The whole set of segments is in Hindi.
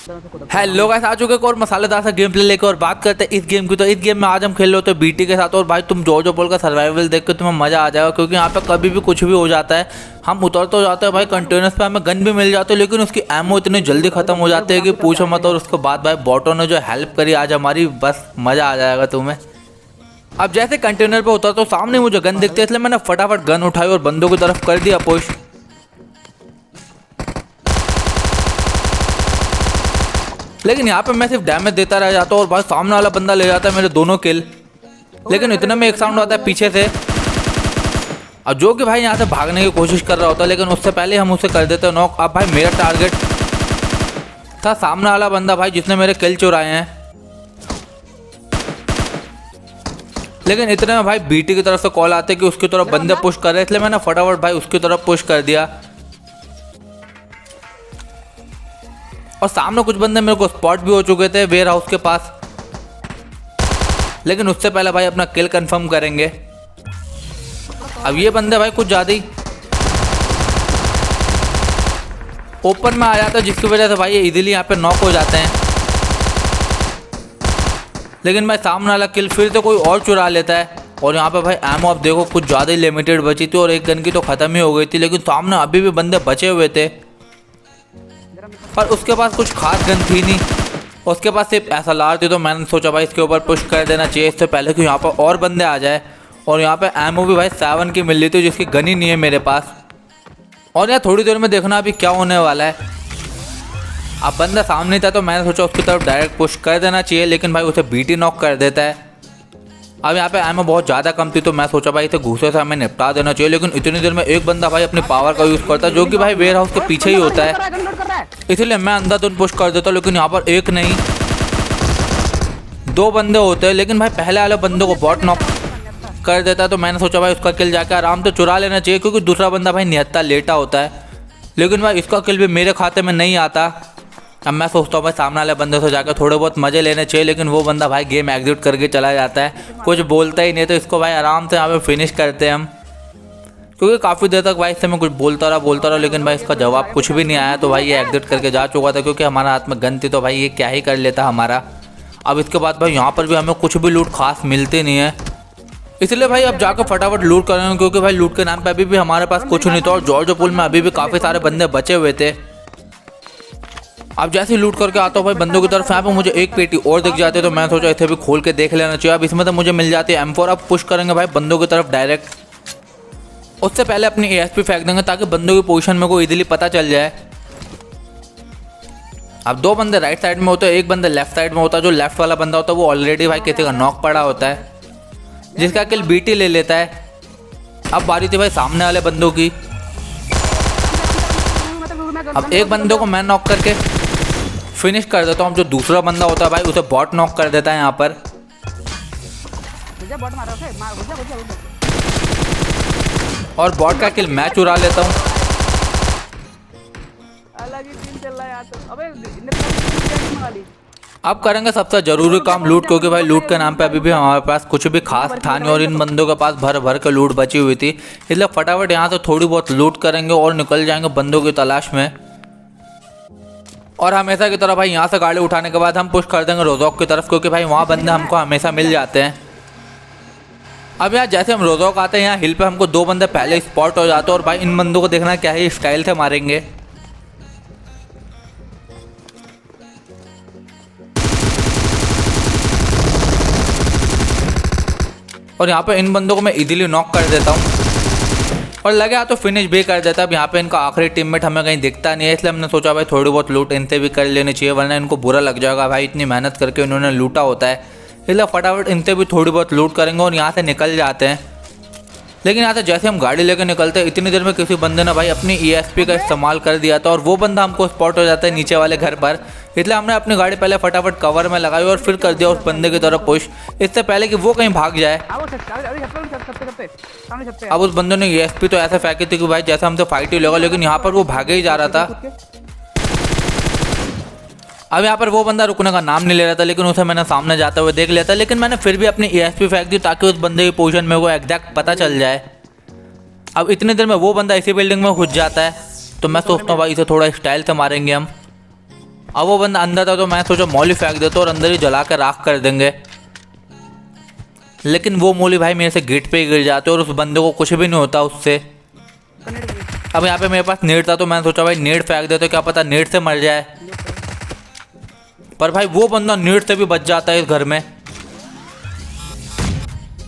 हेलो गाइस, आ चुके एक और मसालेदार सा गेम प्ले लेकर और बात करते हैं इस गेम की। तो इस गेम में आज हम खेल रहे होते हैं बीटी के साथ। और भाई तुम जो बोल का सर्वाइवल देख के तुम्हें मज़ा आ जाएगा, क्योंकि यहाँ पे कभी भी कुछ भी हो जाता है। हम उतर तो जाते हैं भाई कंटेनर्स पे, हमें गन भी मिल जाती है, लेकिन उसकी एमओ इतनी जल्दी खत्म हो जाती है कि पूछो मत। और उसके बाद भाई बॉटों ने जो हेल्प करी आज हमारी, बस मज़ा आ जाएगा तुम्हें। अब जैसे कंटेनर पे उतर तो सामने मुझे गन दिखती है, इसलिए मैंने फटाफट गन उठाई और बंदों की तरफ कर दिया पुश। लेकिन यहाँ पे मैं सिर्फ डैमेज देता रह जाता हूँ और भाई सामने वाला बंदा ले जाता है मेरे दोनों किल। लेकिन इतने में एक साउंड आता है पीछे से, और जो कि भाई यहाँ से भागने की कोशिश कर रहा होता है, लेकिन उससे पहले हम उसे कर देते हैं नॉक। अब भाई मेरा टारगेट था सामने वाला बंदा भाई जिसने मेरे किल चुराए हैं। लेकिन इतने में भाई बीटी की तरफ से कॉल आते कि उसकी तरफ बंदे पुश कर रहे, इसलिए मैंने फटाफट भाई उसकी तरफ पुश कर दिया। और सामने कुछ बंदे मेरे को स्पॉट भी हो चुके थे वेयर हाउस के पास, लेकिन उससे पहले भाई अपना किल कंफर्म करेंगे। अब ये बंदे भाई कुछ ज़्यादा ही ओपन में आ जाता है, जिसकी वजह से भाई ये इजीली यहाँ पे नॉक हो जाते हैं। लेकिन भाई सामने वाला किल फिर से कोई और चुरा लेता है। और यहाँ पे भाई एमो आप देखो कुछ ज़्यादा ही लिमिटेड बची थी और एक गन की तो ख़त्म ही हो गई थी, लेकिन सामने अभी भी बंदे बचे हुए थे। और उसके पास कुछ खास गन थी नहीं, उसके पास सिर्फ एसएलआर थी। तो मैंने सोचा भाई इसके ऊपर पुश कर देना चाहिए इससे पहले कि यहाँ पर और बंदे आ जाए। और यहाँ पे एमओ भी भाई 7 की मिल रही थी, जिसकी गन ही नहीं है मेरे पास। और यार थोड़ी देर में देखना अभी क्या होने वाला है। अब बंदा सामने था तो मैंने सोचा उसकी तरफ डायरेक्ट पुश कर देना चाहिए, लेकिन भाई उसे बीटी नॉक कर देता है। अब यहाँ पे एमओ बहुत ज़्यादा कम थी, तो मैं सोचा भाई इसे घूसे से हमें निपटा देना चाहिए। लेकिन इतनी देर में एक बंदा भाई अपनी पावर का यूज़ करता है, जो कि भाई वेयर हाउस के पीछे ही होता है, इसलिए मैं अंधाधुंध पुश कर देता हूँ। लेकिन यहाँ पर एक नहीं 2 बंदे होते हैं, लेकिन भाई पहले वाले बंदे को बॉट नॉक कर देता है। तो मैंने सोचा भाई उसका किल जाकर आराम से चुरा लेना चाहिए, क्योंकि दूसरा बंदा भाई निहत्ता लेटा होता है। लेकिन भाई इसका किल भी मेरे खाते में नहीं आता। अब मैं सोचता हूँ भाई सामने वाले बंदे से जाकर थोड़े बहुत मज़े लेने चाहिए, लेकिन वो बंदा भाई गेम एग्जिट करके चला जाता है, कुछ बोलता ही नहीं। तो इसको भाई आराम से यहाँ पे फिनिश करते हैं हम, क्योंकि काफ़ी देर तक भाई इससे मैं कुछ बोलता रहा, लेकिन भाई इसका जवाब कुछ भी नहीं आया। तो भाई ये एग्जिट करके जा चुका था, क्योंकि हमारा हाथ में गन थी, तो भाई ये क्या ही कर लेता हमारा। अब इसके बाद भाई यहाँ पर भी हमें कुछ भी लूट खास मिलती नहीं है, इसलिए भाई अब जाकर फटाफट लूट करेंगे, क्योंकि भाई लूट के नाम पे अभी भी हमारे पास कुछ नहीं था। और जॉर्ज पुल में अभी भी काफ़ी सारे बंदे बचे हुए थे। अब जैसे ही लूट करके आता हूँ भाई बंदों की तरफ, यहाँ पे मुझे एक पेटी और दिख जाती है, तो मैं सोचा इसे भी खोल के देख लेना चाहिए। अब इसमें तो मुझे मिल जाती है M4। अब पुश करेंगे भाई बंदों की तरफ डायरेक्ट। उससे पहले अपनी ASP फेंक देंगे, ताकि बंदों की पोजीशन में को इजीली पता चल जाए। अब 2 बंदे राइट साइड में होते हैं, एक बंदा लेफ्ट साइड में होता है। जो लेफ्ट वाला बंदा होता है वो ऑलरेडी भाई किसी का नॉक पड़ा होता है, जिसका किल बीटी ले लेता है। अब बारी थी भाई सामने वाले बंदों की। अब एक बंदे को मैं नॉक करके फिनिश कर देता हूँ। जो दूसरा बंदा होता है भाई उसे बॉट नॉक कर देता है यहाँ पर। और बॉट का किल मैं चुरा लेता हूँ। अब करेंगे सबसे ज़रूरी काम, लूट, क्योंकि भाई लूट के नाम पे अभी भी हमारे पास कुछ भी खास था नहीं, और इन बंदों के पास भर भर के लूट बची हुई थी। इसलिए फटाफट यहाँ से थोड़ी बहुत लूट करेंगे और निकल जाएंगे बंदों की तलाश में। और हमेशा की तरह भाई यहाँ से गाड़ी उठाने के बाद हम पुश कर देंगे रोजॉक की तरफ, क्योंकि भाई वहाँ बंदे हमको हमेशा मिल जाते हैं। अब यहाँ जैसे हम रोजॉक आते हैं, यहाँ हिल पे हमको 2 बंदे पहले स्पॉट हो जाते हैं। और भाई इन बंदों को देखना क्या ही स्टाइल से मारेंगे। और यहाँ पे इन बंदों को मैं इजीली नॉक कर देता हूँ, और लगे तो फिनिश भी कर देता। अब यहाँ पे इनका आखिरी टीममेट हमें कहीं दिखता नहीं है, इसलिए हमने सोचा भाई थोड़ी बहुत लूट इनसे भी कर लेनी चाहिए, वरना इनको बुरा लग जाएगा। भाई इतनी मेहनत करके इन्होंने लूटा होता है, इसलिए फटाफट इनसे भी थोड़ी बहुत लूट करेंगे और यहाँ से निकल जाते हैं। लेकिन यहाँ से जैसे हम गाड़ी लेकर निकलते हैं, इतनी देर में किसी बंदे ने भाई अपनी ESP का इस्तेमाल कर दिया था, और वो बंदा हमको स्पॉट हो जाता है नीचे वाले घर पर। इसलिए हमने अपनी गाड़ी पहले फटाफट कवर में लगाई और फिर कर दिया उस बंदे की तरफ पुश, इससे पहले कि वो कहीं भाग जाए। अब उस बंदे ने ESP तो ऐसे फेंकी थी कि भाई जैसे हमसे फाइट ही लगा, लेकिन यहाँ पर वो भागे ही जा रहा था। अब यहाँ पर वो बंदा रुकने का नाम नहीं ले रहा था, लेकिन उसे मैंने सामने जाते हुए देख लिया था। लेकिन मैंने फिर भी अपनी ESP फेंक दी, ताकि उस बंदे की पोजीशन में वो एग्जैक्ट पता चल जाए। अब इतनी देर में वो बंदा इसी बिल्डिंग में घुस जाता है, तो मैं सोचता हूँ भाई इसे थोड़ा स्टाइल से मारेंगे हम। अब वो बंदा अंदर था तो मैं सोचा मौली फेंक देता और अंदर ही जला कर राख कर देंगे, लेकिन वो मौली भाई मेरे से गेट पे ही गिर जाते और उस बंदे को कुछ भी नहीं होता उससे। अब यहाँ पे मेरे पास नेट था तो मैंने सोचा भाई नेट फेंक दे तो क्या पता नेट से मर जाए, पर भाई वो बंदा नेट से भी बच जाता है इस घर में।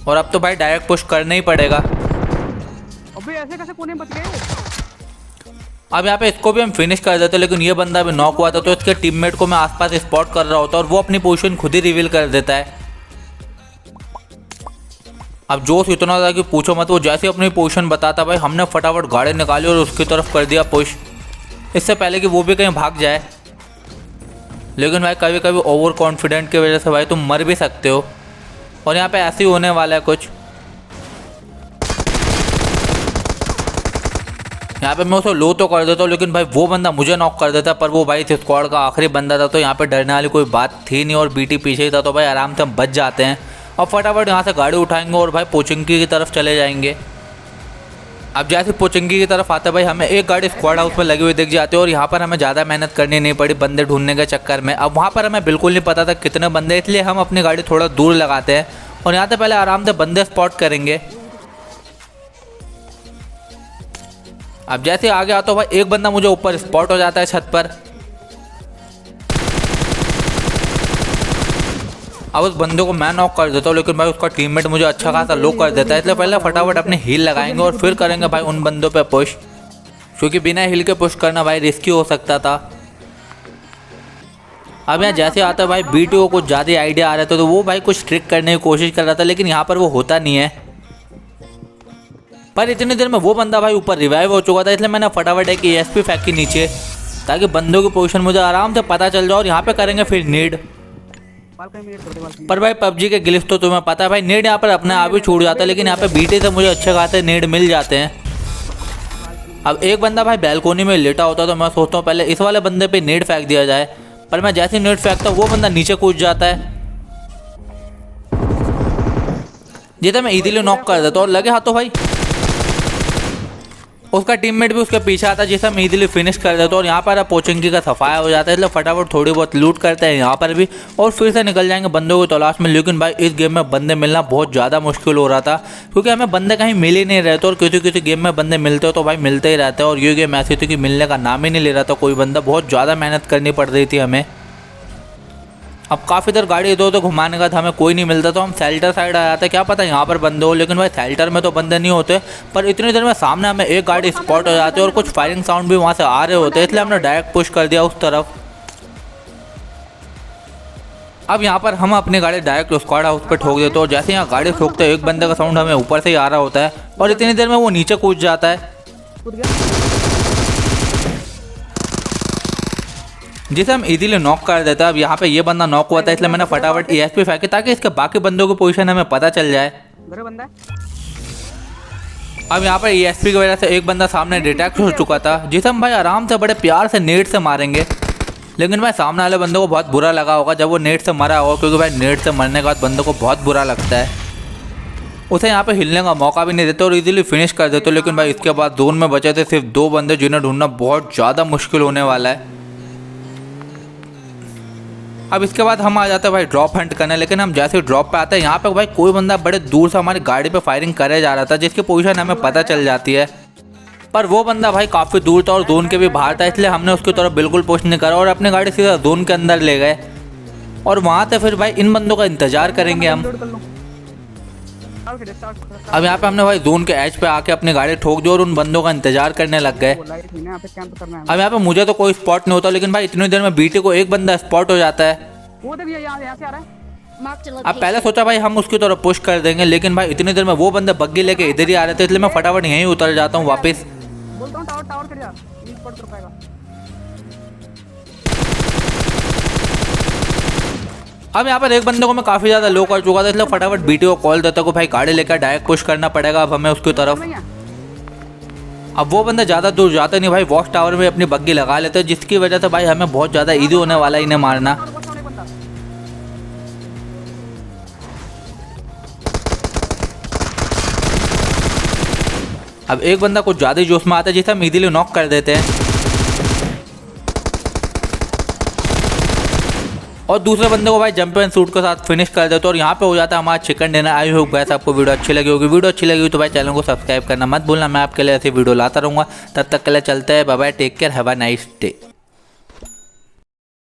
और अब तो भाई डायरेक्ट पुश करना ही पड़ेगा। अबे ऐसे कैसे कोने में बच गए? अब यहाँ पे इसको भी हम फिनिश कर देते, लेकिन ये बंदा भी नॉक हुआ था तो इसके टीममेट को मैं आसपास स्पॉट कर रहा होता और वो अपनी पोजीशन खुद ही रिवील कर देता है। अब जोश इतना था कि पूछो मत, वो जैसे अपनी पोजीशन बताता भाई हमने फटाफट गाड़ी निकाली और उसकी तरफ कर दिया पुश, इससे पहले कि वो भी कहीं भाग जाए। लेकिन भाई कभी कभी ओवर कॉन्फिडेंट की वजह से भाई तुम मर भी सकते हो, और यहाँ पे ऐसे ही होने वाला है कुछ। यहाँ पे मैं उसे लो तो कर देता हूँ, लेकिन भाई वो बंदा मुझे नॉक कर देता, पर वो भाई इस स्क्वाड का आखिरी बंदा था तो यहाँ पे डरने वाली कोई बात थी नहीं, और बीटी पीछे ही था तो भाई आराम से हम बच जाते हैं और फटाफट यहाँ से गाड़ी उठाएंगे और भाई पोचिंकी की तरफ चले जाएंगे। अब जैसे पोचिंकी की तरफ आते भाई हमें एक गाड़ी स्क्वाड हाउस में लगी हुई दिख जाती है, और यहाँ पर हमें ज़्यादा मेहनत करनी नहीं पड़ी बंदे ढूंढने के चक्कर में। अब वहाँ पर हमें बिल्कुल नहीं पता था कितने बंदे, इसलिए हम अपनी गाड़ी थोड़ा दूर लगाते हैं और यहाँ से पहले आराम से बंदे स्पॉट करेंगे। अब जैसे आगे आता भाई एक बंदा मुझे ऊपर स्पॉट हो जाता है छत पर। अब उस बंदे को मैं नॉक कर देता हूँ, लेकिन भाई उसका टीममेट मुझे अच्छा खासा लो कर देता है, इसलिए पहले फटाफट अपने हील लगाएंगे और फिर करेंगे भाई उन बंदों पे पुश, क्योंकि बिना हील के पुश करना भाई रिस्की हो सकता था। अब यहाँ जैसे आता है भाई बीटी को कुछ ज़्यादा आइडिया आ रहा था तो वो भाई कुछ ट्रिक करने की कोशिश कर रहा था, लेकिन यहाँ पर वो होता नहीं है। पर इतनी देर में वो बंदा भाई ऊपर रिवाइव हो चुका था, इसलिए मैंने फटाफट एक ESP फेंकी नीचे ताकि बंदों की पोजीशन मुझे आराम से पता चल जाए, और यहाँ पे करेंगे फिर नीड। पर भाई PUBG के ग्लिच तो तुम्हें पता है भाई, नीड यहाँ पर अपने आप ही छूट जाता है, लेकिन यहाँ पे बीटी से मुझे अच्छे खासे नीड मिल जाते हैं। अब एक बंदा भाई बैल्कोनी में लेटा होता तो मैं सोचता हूँ पहले इस वाले बंदे पे नीड फेंक दिया जाए, पर मैं जैसे नीड फेंकता हूँ वो बंदा नीचे कूद जाता है, जिसे मैं इजीली नॉक कर देता हूँ। और लगे हाथों भाई उसका टीममेट भी उसके पीछे आता है, जिसे हम इजीली फिनिश कर देते हैं, और यहाँ पर अब पोचिंकी का सफाया हो जाता है, इसलिए फटाफट थोड़ी बहुत लूट करते हैं यहाँ पर भी और फिर से निकल जाएंगे बंदों की तलाश में। लेकिन भाई इस गेम में बंदे मिलना बहुत ज़्यादा मुश्किल हो रहा था, क्योंकि हमें बंदे कहीं मिल ही नहीं रहे थे, और किसी किसी गेम में बंदे मिलते हो तो भाई मिलते ही रहते हैं, और ये गेम ऐसी थी कि मिलने का नाम ही नहीं ले रहा था कोई बंदा, बहुत ज़्यादा मेहनत करनी पड़ रही थी हमें। अब काफ़ी देर गाड़ी इधर उधर घुमाने का था, हमें कोई नहीं मिलता तो हम शेल्टर साइड आ जाते, क्या पता यहाँ पर बंदे हो, लेकिन भाई शेल्टर में तो बंदे नहीं होते। पर इतनी देर में सामने हमें एक गाड़ी स्पॉट हो जाती है और कुछ फायरिंग साउंड भी वहाँ से आ रहे होते, इसलिए हमने डायरेक्ट पुश कर दिया उस तरफ। अब यहाँ पर हम अपनी गाड़ी डायरेक्ट स्क्वाड हाउस पर ठोक देते, और जैसे यहाँ गाड़ी ठोकते हैं एक बंदे का साउंड हमें ऊपर से ही आ रहा होता है, और इतनी देर में वो नीचे कूद जाता है, जिसे हम इजीली नॉक कर देते हैं। अब यहाँ पे ये बंदा नॉक हुआ था, इसलिए मैंने फटाफट ESP फेंकी ताकि इसके बाकी बंदों की पोजीशन हमें पता चल जाए। अब यहाँ पर ESP की वजह से एक बंदा सामने डिटेक्ट हो चुका था, जिसे हम भाई आराम से बड़े प्यार से नेट से मारेंगे, लेकिन भाई सामने वाले बंदे को बहुत बुरा लगा होगा जब वो नेट से मरा होगा, क्योंकि भाई नेट से मरने के बाद बंदे को बहुत बुरा लगता है। उसे यहाँ पे हिलने का मौका भी नहीं देते और इजीली फिनिश कर देते, लेकिन भाई इसके बाद जोन में बचे थे सिर्फ 2 बंदे, जिन्हें ढूंढना बहुत ज़्यादा मुश्किल होने वाला है। अब इसके बाद हम आ जाते हैं भाई ड्रॉप हंट करने, लेकिन हम जैसे ड्रॉप पे आते हैं यहाँ पे भाई कोई बंदा बड़े दूर से हमारी गाड़ी पे फायरिंग करे जा रहा था, जिसकी पोजीशन हमें पता चल जाती है। पर वो बंदा भाई काफ़ी दूर था और जोन के भी बाहर था, इसलिए हमने उसकी तरफ बिल्कुल पुश नहीं करा और अपनी गाड़ी सीधा जोन के अंदर ले गए, और वहाँ से फिर भाई इन बंदों का इंतजार करेंगे हम। अब यहाँ पे हमने भाई जोन के एज पे आके अपनी गाड़ी ठोक दी और उन बंदों का इंतजार करने लग गए। अब यहाँ पे मुझे तो कोई स्पॉट नहीं होता, लेकिन भाई इतनी देर में बीटी को एक बंदा स्पॉट हो जाता है। अब पहले सोचा भाई हम उसकी तरफ पुश कर देंगे, लेकिन भाई इतनी देर में वो बंदे बग्गी लेके इधर ही आ रहे थे, इसलिए मैं फटाफट यहीं उतर जाता हूँ वापस। अब यहाँ पर एक बंदे को मैं काफ़ी ज़्यादा लो कर चुका था, इसलिए फटाफट बीटी को कॉल देता को भाई गाड़ी लेकर डायरेक्ट पुश करना पड़ेगा अब हमें उसकी तरफ। अब वो बंदा ज़्यादा दूर जाते नहीं भाई, वॉच टावर में अपनी बग्गी लगा लेते हैं, जिसकी वजह से भाई हमें बहुत ज़्यादा ईजी होने वाला है इन्हें मारना। अब एक बंदा कुछ ज़्यादा जोश में आता है, जिसे हम इजीली नॉक कर देते हैं। और दूसरे बंदे को भाई जंप एंड शूट के साथ फिनिश कर देते। और यहाँ पे हो जाता है हमारा chicken dinner. I hope guys आपको वीडियो अच्छी लगी होगी। वीडियो अच्छी लगी हुई तो भाई चैनल को सब्सक्राइब करना मत भूलना। मैं आपके लिए ऐसी वीडियो लाता रहूँगा। तब तक के लिए चलते हैं, bye bye, take care, have a nice day.